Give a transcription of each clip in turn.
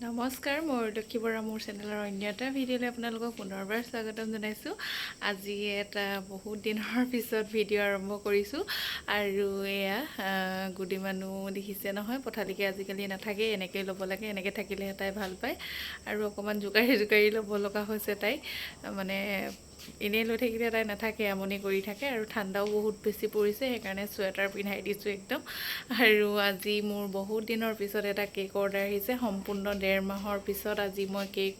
নমস্কাৰ মোৰ লক্ষী বৰা মোৰ চেনেলৰ অন্য এটা ভিডিঅ'লৈ আপোনালোকক পুনৰবাৰ স্বাগতম জনাইছোঁ। আজি এটা বহুত দিনৰ পিছত ভিডিঅ' আৰম্ভ কৰিছোঁ আৰু এয়া গুডি মানুহ দেখিছে নহয়, পঠালিকে আজিকালি নাথাকে, এনেকৈ ল'ব লাগে, এনেকৈ থাকিলেহে তাই ভাল পায় আৰু অকণমান জোকাৰি ল'ব লগা হৈছে তাইক, মানে এনেই লৈ থাকিলে তাই নাথাকে, আমনি কৰি থাকে আৰু ঠাণ্ডাও বহুত বেছি পৰিছে, সেইকাৰণে চুৱেটাৰ পিন্ধাই দিছোঁ একদম। আৰু আজি মোৰ বহুত দিনৰ পিছত এটা কেক অৰ্ডাৰ আহিছে, সম্পূৰ্ণ 1.5 মাহৰ পিছত আজি মই কেক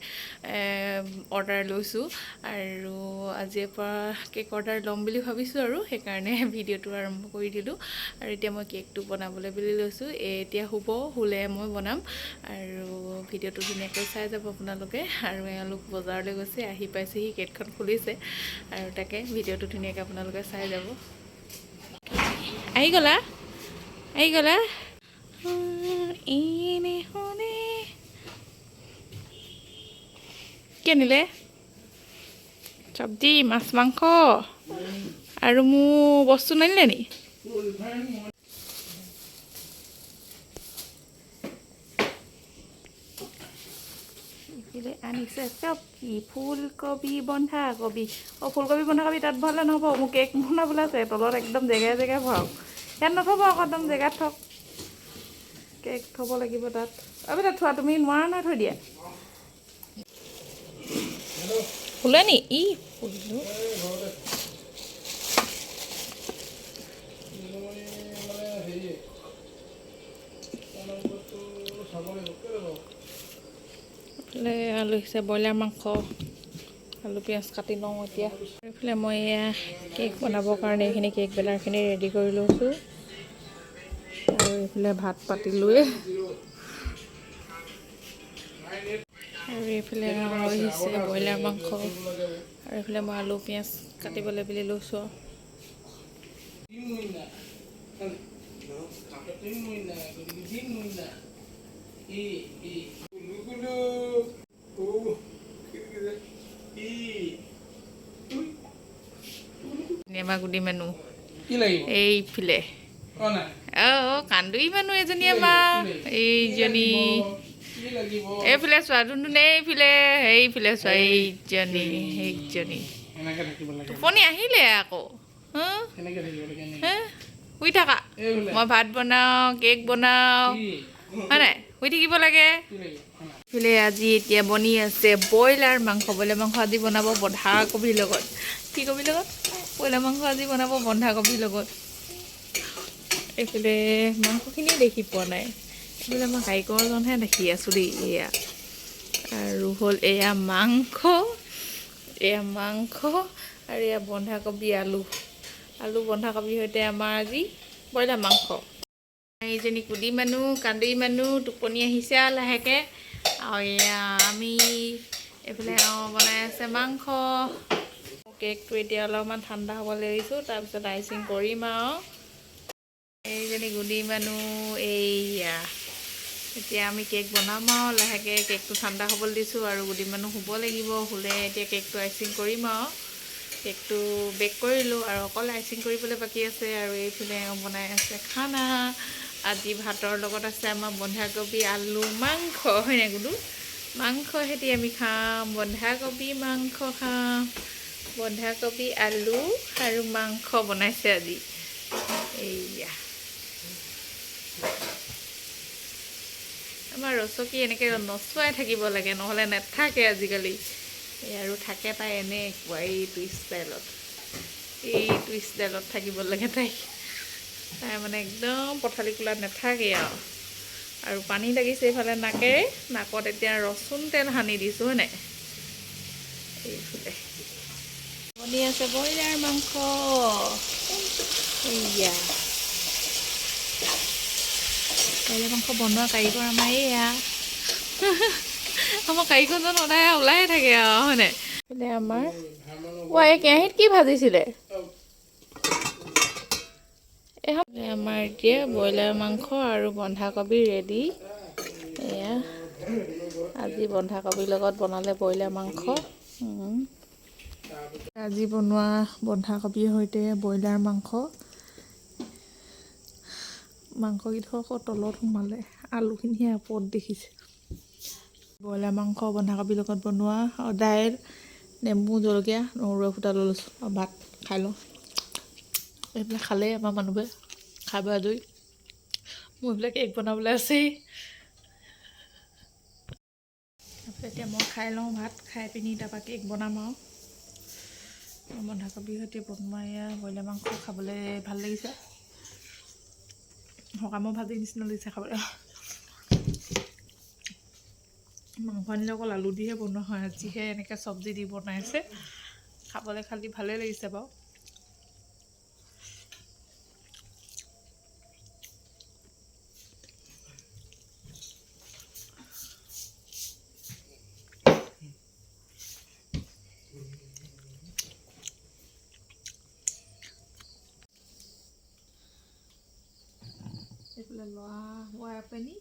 অৰ্ডাৰ লৈছোঁ আৰু আজিৰ পৰা কেক অৰ্ডাৰ ল'ম বুলি ভাবিছোঁ আৰু সেইকাৰণে ভিডিঅ'টো আৰম্ভ কৰি দিলোঁ। আৰু এতিয়া মই কেকটো বনাবলৈ বুলি লৈছোঁ, এতিয়া শুলে মই বনাম আৰু ভিডিঅ'টো ধুনীয়াকৈ চাই যাব আপোনালোকে। আৰু এওঁলোক বজাৰলৈ গৈছে, আহি পাইছেহি, গেটখন খুলিছে আৰু তাকে ভিডিঅ'টো ধুনীয়াকৈ আপোনালোকে চাই যাব। আহি গ'লা এনে শুনে কি আনিলে? চব্জি, মাছ মাংস আৰু মোৰ বস্তু নানিলে নি? আনিছে চব্জি, ফুলকবি, বন্ধাকবি। ফুলকবি বন্ধাকবি তাত ভৰালে নহ'ব, মোক কেক বনাবলৈ আছে, তলত একদম জেগাই ভৰাওক। ইয়াত নথ'ব আকৌ, একদম জেগাত থওক, কেক থ'ব লাগিব তাত। তাত থোৱা, তুমি নোৱাৰা নহয়, থৈ দিয়া। ফুলে নি? ফুলিলোঁ। এইফালে আলহীছে ব্ৰইলাৰ মাংস, আলু পিঁয়াজ কাটি লওঁ এতিয়া। এইফালে মই এয়া কেক বনাবৰ কাৰণে এইখিনি কেক বেলাৰখিনি ৰেডি কৰি লৈছোঁ আৰু এইফালে ভাত পাতিলোৱে আৰু এইফালে আহিছে ব্ৰইলাৰ মাংস আৰু এইফালে মই আলু পিঁয়াজ কাটিবলৈ বুলি লৈছোঁ। এবাৰ গুডি মানুহ এইফালে কান্দুই মানুহ এজনী, আমাৰ এইজনী এইফালে চোৱা, ধুনধুন এইফালে, সেইফালে চোৱা, সেইজনী টোপনি আহিলে আকৌ। শুই থাকা, মই ভাত বনাওঁ, কেক বনাওঁ, হয় নাই? শুই থাকিব লাগে। এইফালে আজি এতিয়া বনি আছে ব্ৰইলাৰ মাংস আজি বনাব বন্ধাকবিৰ লগত। কি কবিৰ লগত? ব্ৰইলাৰ মাংস আজি বনাব বন্ধাকবিৰ লগত। এইফালে মাংসখিনি দেখি পোৱা নাই, এইফালে মই কাৰিকৰজনহে দেখি আছোঁ দেই। এয়া আৰু হ'ল এয়া মাংস আৰু এয়া বন্ধাকবি, আলু বন্ধাকবিৰ সৈতে আমাৰ আজি ব্ৰইলাৰ মাংস। এইজনী কুদি মানুহ, কান্দুই মানুহ, টোপনি আহিছে আৰু লাহেকৈ। আৰু এয়া আমি এইফালে বনাই আছে মাংস। কেকটো এতিয়া অলপমান ঠাণ্ডা হ'বলৈ এৰিছোঁ, তাৰপিছত আইচিং কৰিম আৰু। এইজনী গুডি মানুহ, এইয়া এতিয়া আমি কেক বনাম আৰু লাহেকৈ। কেকটো ঠাণ্ডা হ'বলৈ দিছোঁ আৰু গুডি মানুহ শুব লাগিব, শুলে এতিয়া কেকটো আইচিং কৰিম আৰু। কেকটো বেক কৰিলোঁ আৰু অকল আইচিং কৰিবলৈ বাকী আছে। আৰু এইফালে বনাই আছে খানা। আজি ভাতৰ লগত আছে আমাৰ বন্ধাকবি, আলু, মাংস, হয় নাই গুডু? মাংস সৈতে আমি খাম, বন্ধাকবি মাংস খাম। বন্ধাকবি, আলু আৰু মাংস বনাইছে আজি। এইয়া আমাৰ ৰচকী এনেকৈ নচুৱাই থাকিব লাগে, নহ'লে নাথাকে আজিকালি। আৰু থাকে তাই এনেকুৱা এইটো ষ্টাইলত থাকিব লাগে তাই মানে একদম পথালি কোলাত নাথাকে আৰু পানী লাগিছে এইফালে নাকেৰে, নাকত এতিয়া ৰচুন তেল সানি দিছোঁ, হয় নাই? এইফালে বনি আছে ব্ৰইলাৰ মাংস। এইয়া ব্ৰইলাৰ মাংস বনোৱা কাৰিকৰ আমাৰ এয়া আমাৰ কাৰিকৰজন সদায় ওলাই থাকে আৰু, হয় নাই? এইফালে আমাৰ এই কেৰাহীত কি ভাজিছিলে? আমাৰ এতিয়া ব্ৰইলাৰ মাংস আৰু বন্ধাকবি ৰেডি। এয়া আজি বন্ধাকবিৰ লগত বনালে ব্ৰইলাৰ মাংস। আজি বনোৱা বন্ধাকবিৰ সৈতে ব্ৰইলাৰ মাংস। মাংসকেইডোখৰ আকৌ তলত সোমালে, আলুখিনিহে ওপৰত দেখিছে। ব্ৰইলাৰ মাংস বন্ধাকবিৰ লগত বনোৱা আৰু দাইল নেমু জলকীয়া নহৰু ফুটা লৈ লৈছোঁ আৰু ভাত খাই লওঁ এইবিলাক খালেই আমাৰ মানুহবোৰে খাই বৈ আজৰি মোৰ এইবিলাক কেক বনাবলৈ আছেই তাৰপিছত এতিয়া মই খাই লওঁ ভাত খাই পিনি তাৰপৰা কেক বনাম আৰু বন্ধাকবিৰ সৈতে বনোৱা এয়া ব্ৰইলাৰ মাংস খাবলৈ ভাল লাগিছে সকামৰ ভাজি নিচিনা লাগিছে খাবলৈ মাংস আনিলে অকল আলু দিহে বনোৱা হয় আজিহে এনেকৈ চব্জি দি বনাইছে খাবলৈ খালি ভালেই লাগিছে বাৰু এইফালে ল'ৰা শুৱাই পিনি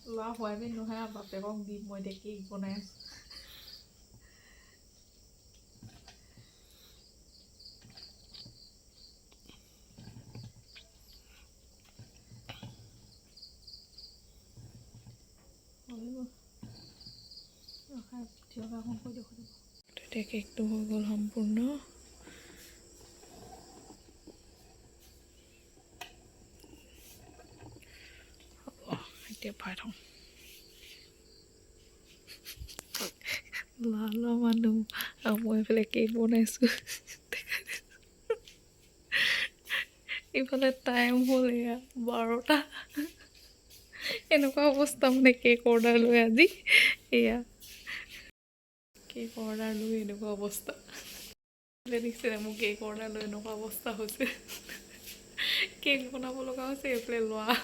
ল'ৰা শুৱাই পিনি নহয় আৰু বাপেকক দি মই এতিয়া কেক বনাই আছোঁ এতিয়া কেকটো হৈ গ'ল সম্পূৰ্ণ এতিয়া ভৰাই থওঁ ল'ৰা মানুহ আৰু মই এইফালে কেক বনাইছোঁ ইফালে টাইম হ'ল এয়া 12টা এনেকুৱা অৱস্থা মানে কেক অৰ্ডাৰ লৈ আজি এয়া কেক অৰ্ডাৰ লৈ এনেকুৱা অৱস্থা দেখিছে মোৰ কেক অৰ্ডাৰ লৈ এনেকুৱা অৱস্থা হৈছে কেক বনাব লগা হৈছে এইফালে লোৱা